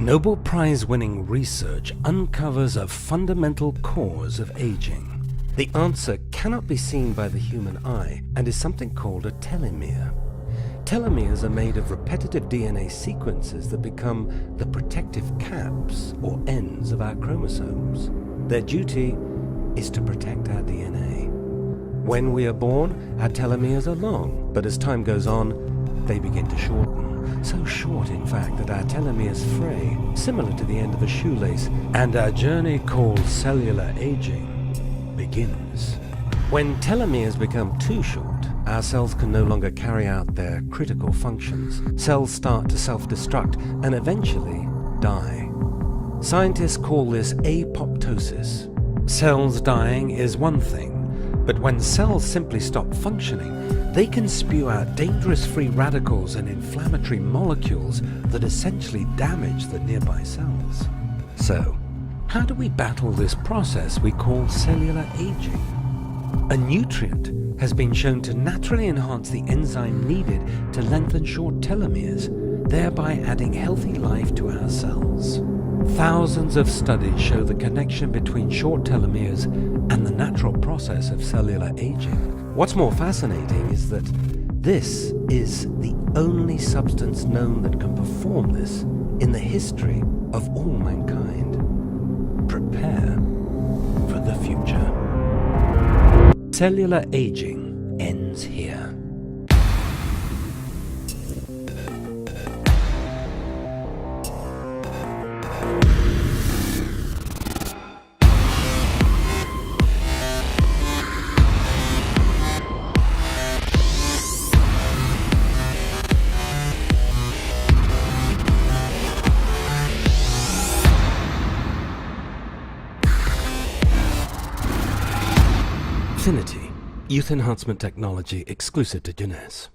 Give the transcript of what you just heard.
Nobel Prize-winning research uncovers a fundamental cause of aging. The answer cannot be seen by the human eye and is something called a telomere. Telomeres are made of repetitive DNA sequences that become the protective caps or ends of our chromosomes. Their duty is to protect our DNA. When we are born, our telomeres are long, but as time goes on, they begin to shorten. So short, in fact, that our telomeres fray, similar to the end of a shoelace, and our journey called cellular aging begins. When telomeres become too short, our cells can no longer carry out their critical functions. Cells start to self-destruct and eventually die. Scientists call this apoptosis. Cells dying is one thing, but when cells simply stop functioning, they can spew out dangerous free radicals and inflammatory molecules that essentially damage the nearby cells. So, how do we battle this process we call cellular aging? A nutrient has been shown to naturally enhance the enzyme needed to lengthen short telomeres, thereby adding healthy life to our cells. Thousands of studies show the connection between short telomeres and the natural process of cellular aging. What's more fascinating is that this is the only substance known that can perform this in the history of all mankind. Prepare for the future. Cellular aging ends here. Affinity, youth enhancement technology exclusive to Jeunesse.